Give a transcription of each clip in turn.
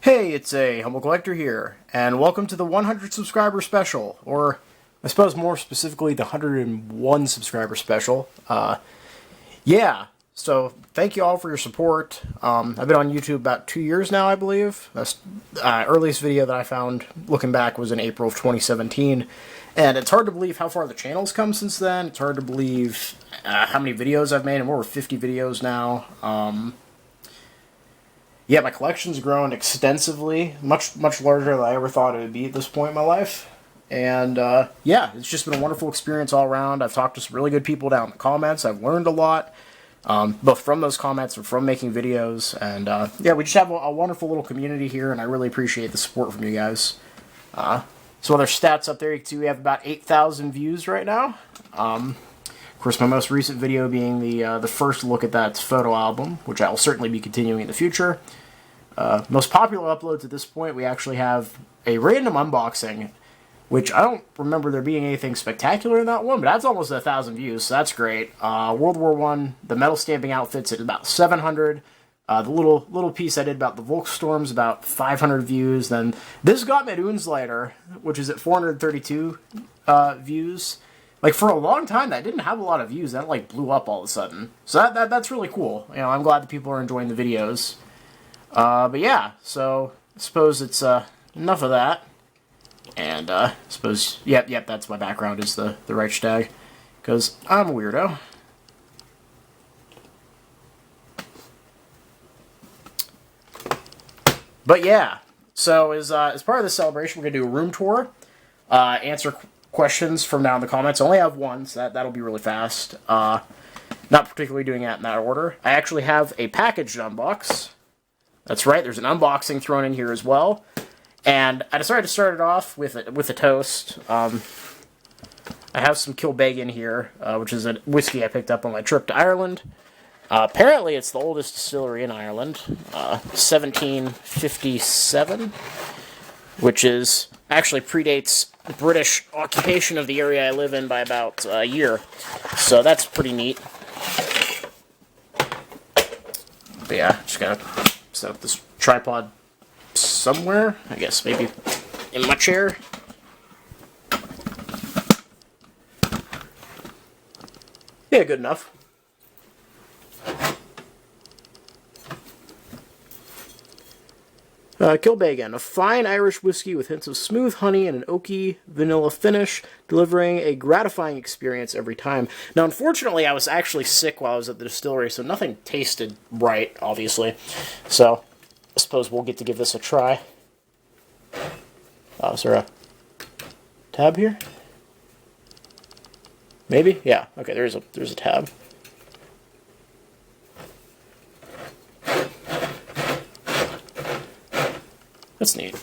Hey, it's a Humble Collector here, and welcome to the 100 subscriber special, or I suppose more specifically the 101 subscriber special. So thank you all for your support. I've been on YouTube about 2 years now, I believe. The earliest video that I found, looking back, was in April of 2017, and it's hard to believe how far the channel's come since then. It's hard to believe how many videos I've made. I'm over 50 videos now. Yeah, my collection's grown extensively, much larger than I ever thought it would be at this point in my life. And yeah, it's just been a wonderful experience all around. I've talked to some really good people down in the comments. I've learned a lot, both from those comments and from making videos. And yeah, we just have a wonderful little community here, and I really appreciate the support from you guys. Some other stats up there, you can see we have about 8,000 views right now. Of course, my most recent video being the first look at that photo album, which I will certainly be continuing in the future. Most popular uploads at this point, we actually have a random unboxing, which I don't remember there being anything spectacular in that one, but that's almost 1,000 views, so that's great. World War I, the metal stamping outfits at about 700. The little piece I did about the Volkstorms, about 500 views. Then this got me at Unslider, which is at 432 views. Like, for a long time, that didn't have a lot of views. That, like, blew up all of a sudden. So that's really cool. You know, I'm glad that people are enjoying the videos. But yeah, so I suppose it's enough of that. And I suppose, yep, that's my background, is the Reichstag. Because I'm a weirdo. But yeah, so as part of the celebration, we're going to do a room tour. Answer questions from down in the comments. I only have one, so that'll be really fast. Not particularly doing that in that order. I actually have a package to unbox. That's right, there's an unboxing thrown in here as well. And I decided to start it off with a toast. I have some Kilbeggan here, which is a whiskey I picked up on my trip to Ireland. Apparently it's the oldest distillery in Ireland, 1757, which is actually predates the British occupation of the area I live in by about a year. So that's pretty neat. But yeah, just gotta set up this tripod somewhere. I guess maybe in my chair. Yeah, good enough. Kilbeggan, a fine Irish whiskey with hints of smooth honey and an oaky vanilla finish, delivering a gratifying experience every time. Now, unfortunately, I was actually sick while I was at the distillery, so nothing tasted right, obviously. So, I suppose we'll get to give this a try. Oh, is there a tab here? Maybe? Yeah, okay, there's a tab. That's neat.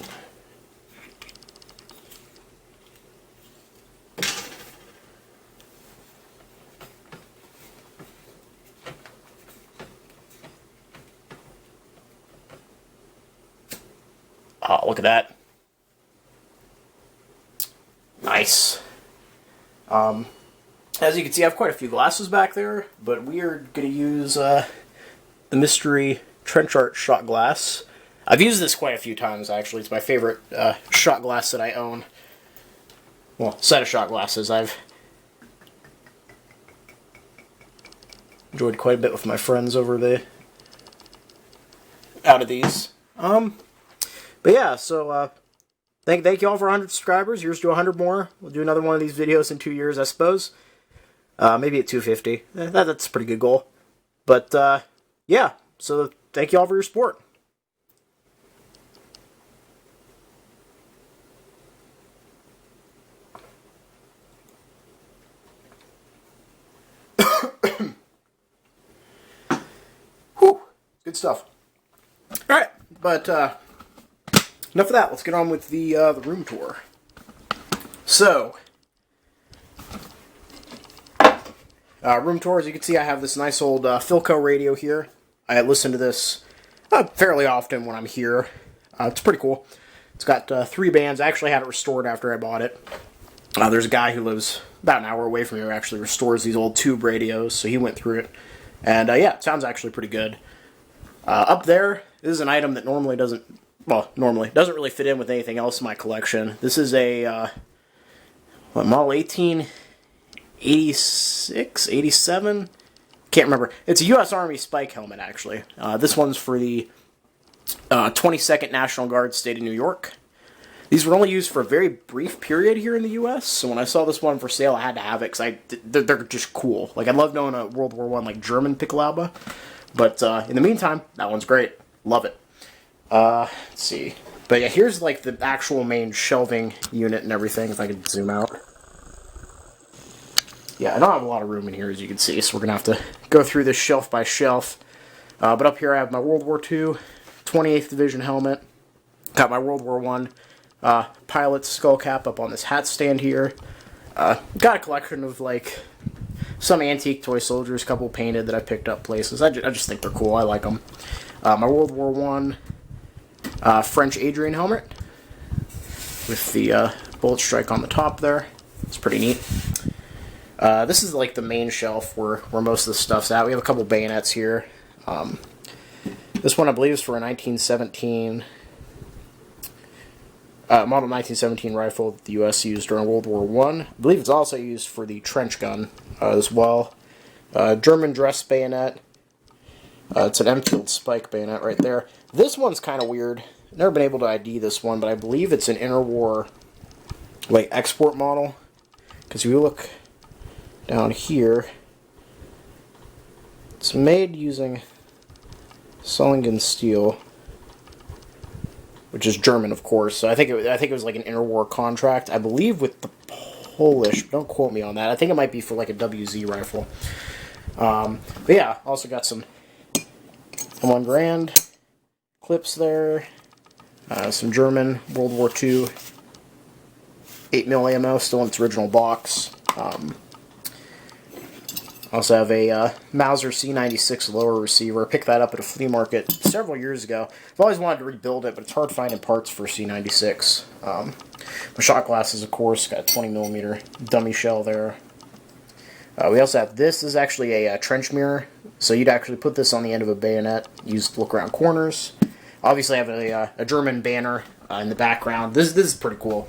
Oh, look at that. Nice. As you can see, I have quite a few glasses back there, but we are going to use the Mystery Trenchard shot glass. I've used this quite a few times, actually. It's my favorite shot glass that I own. Well, set of shot glasses. I've enjoyed quite a bit with my friends out of these. But yeah, so thank you all for 100 subscribers. Here's to 100 more. We'll do another one of these videos in 2 years, I suppose. Maybe at 250. That's a pretty good goal. But yeah, so thank you all for your support. Good stuff. Alright, but enough of that. Let's get on with the room tour. So, room tour, as you can see, I have this nice old Philco radio here. I listen to this fairly often when I'm here. It's pretty cool. It's got 3 bands. I actually had it restored after I bought it. There's a guy who lives about an hour away from here who actually restores these old tube radios, so he went through it. And yeah, it sounds actually pretty good. Up there, this is an item that normally doesn't well, normally doesn't really fit in with anything else in my collection. This is a model 1886, 87. Can't remember. It's a U.S. Army Spike helmet, actually. This one's for the 22nd National Guard, State of New York. These were only used for a very brief period here in the U.S., so when I saw this one for sale, I had to have it, because they're just cool. Like, I love knowing a World War I, like, German Pickelhaube, but in the meantime, that one's great. Love it. Let's see. But yeah, here's, like, the actual main shelving unit and everything, if I could zoom out. Yeah, I don't have a lot of room in here, as you can see, so we're going to have to go through this shelf by shelf. But up here I have my World War II 28th Division helmet. Got my World War I pilot's skull cap up on this hat stand here. Got a collection of, like, some antique toy soldiers, a couple painted that I picked up places. I just think they're cool. I like them. My World War I French Adrian helmet with the bullet strike on the top there. It's pretty neat. This is like the main shelf where most of the stuff's at. We have a couple bayonets here. This one I believe is for a 1917 model 1917 rifle that the U.S. used during World War I. I believe it's also used for the trench gun as well. German dress bayonet. It's an Enfield Spike bayonet right there. This one's kind of weird. Never been able to ID this one, but I believe it's an interwar like export model. Because if you look down here, it's made using Solingen steel, which is German, of course. So I think it was like an interwar contract. I believe with the Polish. Don't quote me on that. I think it might be for like a WZ rifle. But yeah, also got some M1 Garand clips there. Some German World War II 8mm ammo, still in its original box. Also have a Mauser C96 lower receiver. Picked that up at a flea market several years ago. I've always wanted to rebuild it, but it's hard finding parts for C96. My shot glasses, of course, got a 20mm dummy shell there. We also have this. This is actually a trench mirror, so you'd actually put this on the end of a bayonet, use to look around corners. Obviously, I have a German banner in the background. This is pretty cool.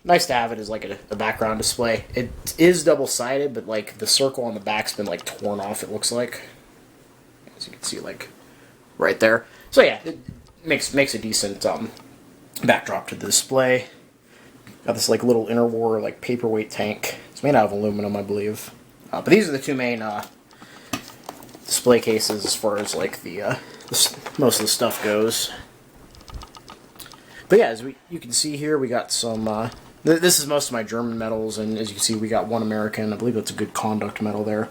Nice to have it as like a background display. It is double-sided, but like the circle on the back's been like torn off, it looks like. As you can see, like right there. So yeah, it makes a decent backdrop to the display. Got this like little interwar like paperweight tank. It's made out of aluminum, I believe. But these are the two main display cases as far as like the most of the stuff goes. But yeah, as you can see here, we got some. This is most of my German medals, and as you can see, we got one American. I believe that's a good conduct medal there.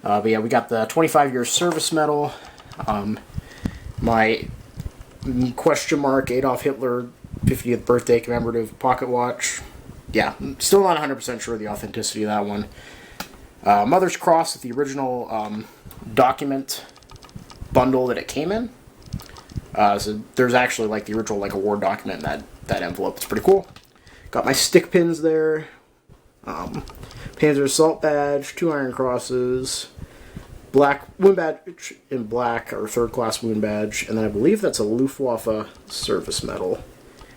But yeah, we got the 25-year service medal. My question mark Adolf Hitler 50th birthday commemorative pocket watch. Yeah, still not 100% sure of the authenticity of that one. Mother's Cross with the original document bundle that it came in. So there's actually like the original like award document in that envelope. It's pretty cool. Got my stick pins there. Panzer Assault Badge, 2 Iron Crosses, black wound badge in black, or third class wound badge, and then I believe that's a Luftwaffe service medal.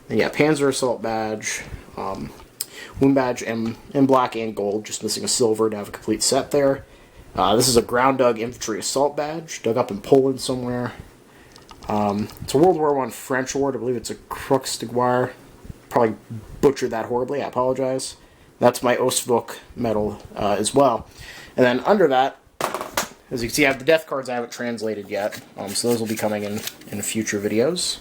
And yeah, Panzer Assault Badge, wound badge in black and gold, just missing a silver to have a complete set there. This is a ground dug infantry assault badge, dug up in Poland somewhere. It's a World War I French award. I believe it's a Crux de Guerre. Probably butchered that horribly. I apologize. That's my Ostwok medal as well. And then under that, as you can see, I have the death cards I haven't translated yet. So those will be coming in future videos.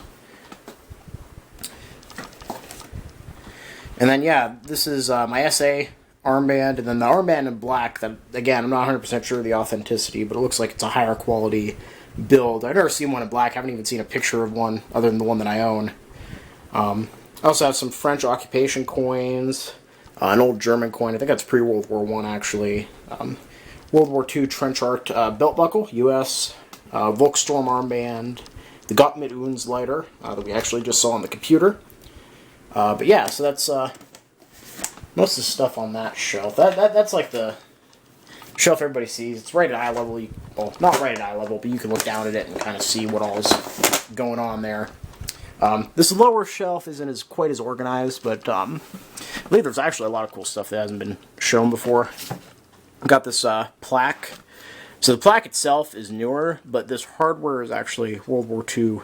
And then, yeah, this is my SA armband, and then the armband in black, that, again, I'm not 100% sure of the authenticity, but it looks like it's a higher quality build. I've never seen one in black. I haven't even seen a picture of one other than the one that I own. I also have some French occupation coins, an old German coin. I think that's pre-World War I, actually. World War II trench art belt buckle, U.S. Volkssturm armband, the Gott mit uns lighter that we actually just saw on the computer. But yeah, so that's most of the stuff on that shelf. That's like the shelf everybody sees. It's right at eye level. Well, not right at eye level, but you can look down at it and kind of see what all is going on there. This lower shelf isn't quite as organized, but I believe there's actually a lot of cool stuff that hasn't been shown before. I've got this plaque. So the plaque itself is newer, but this hardware is actually World War II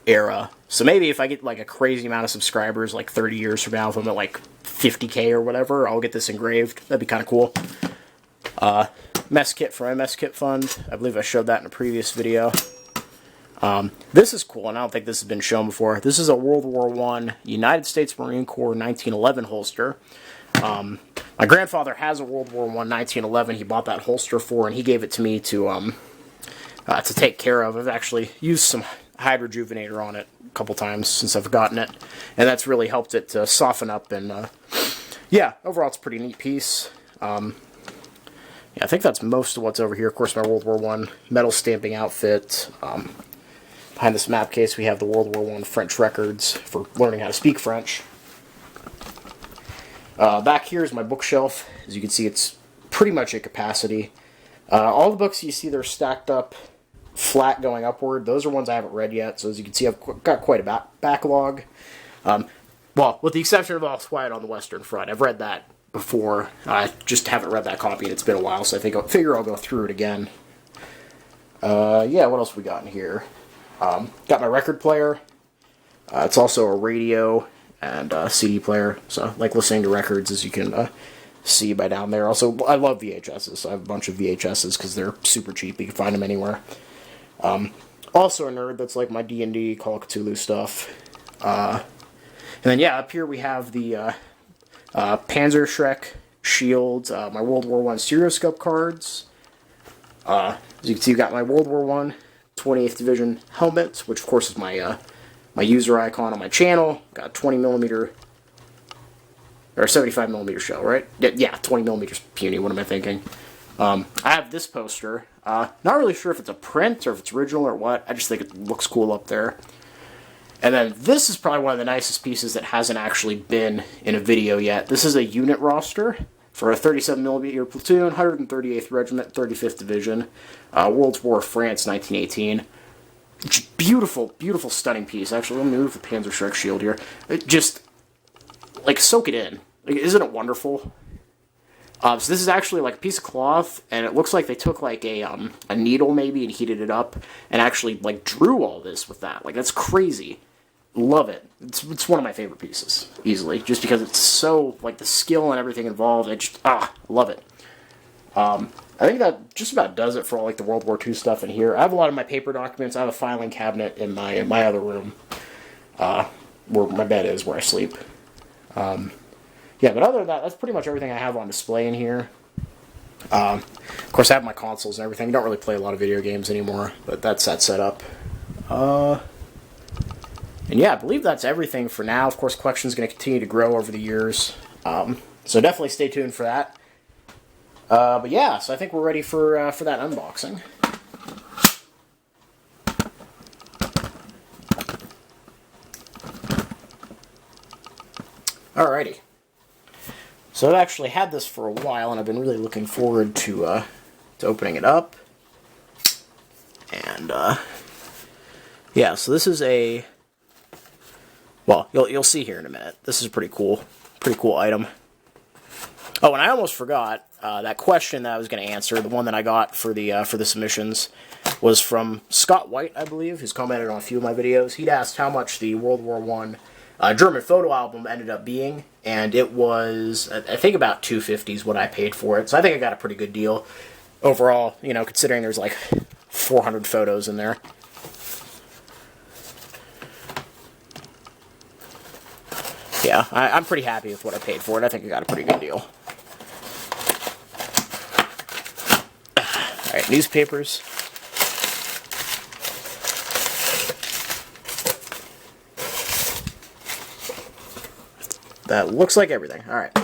era. So maybe if I get like a crazy amount of subscribers, like 30 years from now, if I'm at like 50K or whatever, I'll get this engraved. That'd be kind of cool. Mess kit for my mess kit fund. I believe I showed that in a previous video. This is cool, and I don't think this has been shown before. This is a World War I United States Marine Corps 1911 holster. My grandfather has a World War I 1911 he bought that holster for, and he gave it to me to take care of. I've actually used some Hydrojuvenator on it a couple times since I've gotten it, and that's really helped it to soften up, and yeah, overall it's a pretty neat piece. Yeah, I think that's most of what's over here. Of course, my World War I metal stamping outfit. Behind this map case, we have the World War I French records for learning how to speak French. Back here is my bookshelf. As you can see, it's pretty much at capacity. All the books you see, they're stacked up flat going upward. Those are ones I haven't read yet, so as you can see, I've got quite a backlog. Well, with the exception of All Quiet on the Western Front. I've read that before. I just haven't read that copy, and it's been a while, so I figure I'll go through it again. Yeah, what else we got in here? Got my record player. It's also a radio and a CD player, so I like listening to records, as you can see by down there. Also, I love VHSs, so I have a bunch of VHSs because they're super cheap. You can find them anywhere. Also a nerd, that's like my D&D, Call of Cthulhu stuff. And then, yeah, up here we have the Panzerschreck shield, my World War I stereoscope cards. As you can see, you've got my World War I 28th Division helmet, which of course is my my user icon on my channel. Got 20mm or 75mm shell, right? Yeah, 20mm puny. What am I thinking? I have this poster. Not really sure if it's a print or if it's original or what. I just think it looks cool up there. And then this is probably one of the nicest pieces that hasn't actually been in a video yet. This is a unit roster for a 37mm platoon, 138th Regiment, 35th Division, World War of France, 1918. Beautiful, beautiful, stunning piece. Actually, let me move the Panzerschreck shield here. It just, like, soak it in. Like, isn't it wonderful? So this is actually like a piece of cloth, and it looks like they took like a needle maybe and heated it up, and actually like drew all this with that. Like, that's crazy. Love it. It's one of my favorite pieces, easily, just because it's so, like, the skill and everything involved. I just, love it. I think that just about does it for all, like, the World War II stuff in here. I have a lot of my paper documents. I have a filing cabinet in my other room, where my bed is, where I sleep. Yeah, but other than that, that's pretty much everything I have on display in here. Of course, I have my consoles and everything. I don't really play a lot of video games anymore, but that's that setup. And yeah, I believe that's everything for now. Of course, collection's going to continue to grow over the years, so definitely stay tuned for that. But yeah, so I think we're ready for that unboxing. Alrighty. So I've actually had this for a while, and I've been really looking forward to opening it up. And yeah, so this is a, well, you'll see here in a minute. This is a pretty cool item. Oh, and I almost forgot that question that I was going to answer. The one that I got for the submissions was from Scott White, I believe, who's commented on a few of my videos. He'd asked how much the World War I German photo album ended up being, and it was, I think, about $250 is what I paid for it. So I think I got a pretty good deal overall, you know, considering there's like 400 photos in there. Yeah, I'm pretty happy with what I paid for it. I think I got a pretty good deal. Alright, newspapers. That looks like everything. Alright.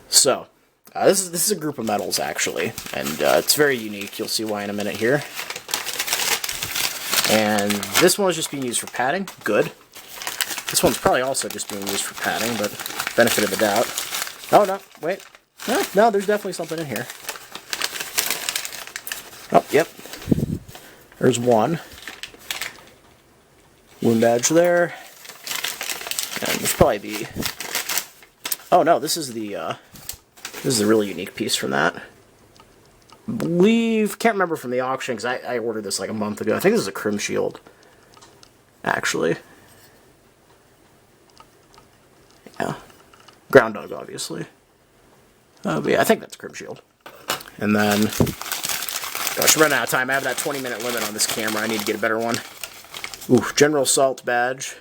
So, this is a group of medals, actually. And it's very unique. You'll see why in a minute here. And this one is just being used for padding. Good. This one's probably also just being used for padding, but benefit of the doubt. Oh, no, wait. No, there's definitely something in here. Oh, yep. There's one. wound badge there. And there's probably the... Oh no, this is the really unique piece from that. I believe, can't remember from the auction, because I ordered this like a month ago. I think this is a Crim Shield, actually. Yeah. Ground Dog, obviously. But yeah, I think that's Crim Shield. And then, gosh, I'm running out of time. I have that 20-minute limit on this camera. I need to get a better one. Ooh, General Assault badge.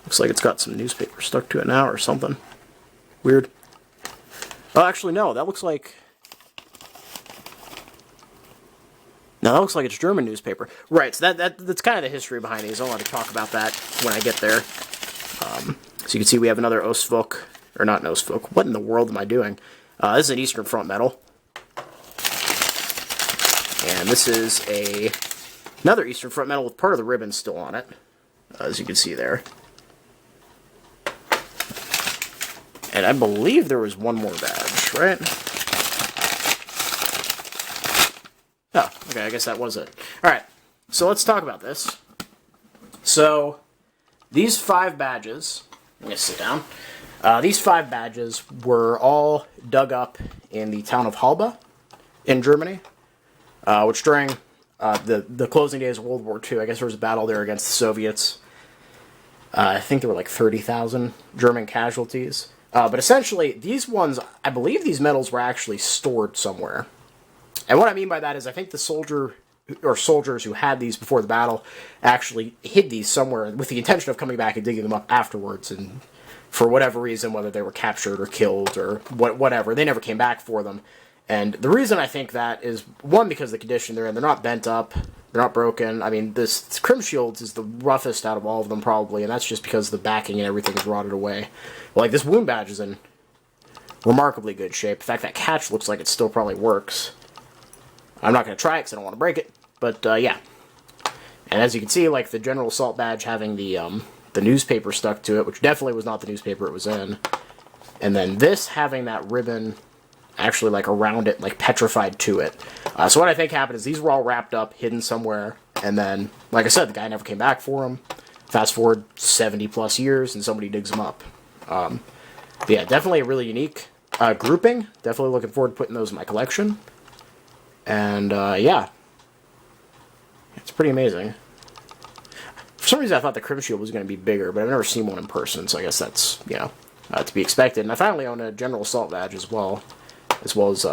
Looks like it's got some newspaper stuck to it now or something. Weird. Oh, actually, no. That looks like... No, that looks like it's German newspaper. Right, so that's kind of the history behind these. I'll have to talk about that when I get there. So you can see we have another Ostfolk, or not an Ostfolk. What in the world am I doing? This is an Eastern Front medal. And this is another Eastern Front medal with part of the ribbon still on it, as you can see there. And I believe there was one more badge, right? Oh, okay, I guess that was it. Alright, so let's talk about this. So, these 5 badges, I'm going to sit down. These 5 badges were all dug up in the town of Halba in Germany, which during the closing days of World War II, I guess there was a battle there against the Soviets. I think there were like 30,000 German casualties. But essentially, these ones, I believe these medals were actually stored somewhere. And what I mean by that is I think the soldiers who had these before the battle actually hid these somewhere with the intention of coming back and digging them up afterwards. And for whatever reason, whether they were captured or killed or whatever, they never came back for them. And the reason I think that is, one, because of the condition they're in. They're not bent up. They're not broken. I mean, this Crim Shields is the roughest out of all of them, probably, and that's just because the backing and everything is rotted away. Well, like, this wound badge is in remarkably good shape. In fact, that catch looks like it still probably works. I'm not going to try it because I don't want to break it, but, yeah. And as you can see, like, the General Assault badge having the newspaper stuck to it, which definitely was not the newspaper it was in. And then this having that ribbon actually, like, around it, like, petrified to it. So what I think happened is these were all wrapped up, hidden somewhere, and then, like I said, the guy never came back for them. Fast forward 70-plus years, and somebody digs them up. But yeah, definitely a really unique grouping. Definitely looking forward to putting those in my collection. And, yeah. It's pretty amazing. For some reason, I thought the Crim Shield was going to be bigger, but I've never seen one in person, so I guess that's, you know, to be expected. And I finally own a General Assault badge as well as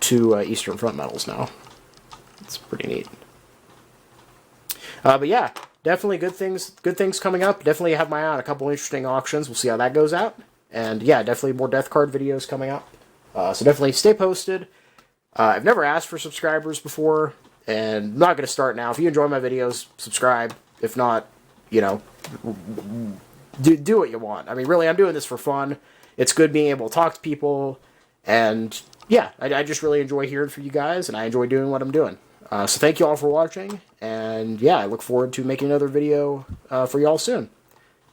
2 Eastern Front medals now. It's pretty neat. But yeah, definitely good things coming up. Definitely have my eye on a couple interesting auctions. We'll see how that goes out. And yeah, definitely more Death Card videos coming up. So definitely stay posted. I've never asked for subscribers before, and I'm not going to start now. If you enjoy my videos, subscribe. If not, you know, do what you want. I mean, really, I'm doing this for fun. It's good being able to talk to people, and yeah, I just really enjoy hearing from you guys, and I enjoy doing what I'm doing. So thank you all for watching, and yeah, I look forward to making another video for you all soon.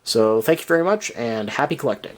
So thank you very much, and happy collecting.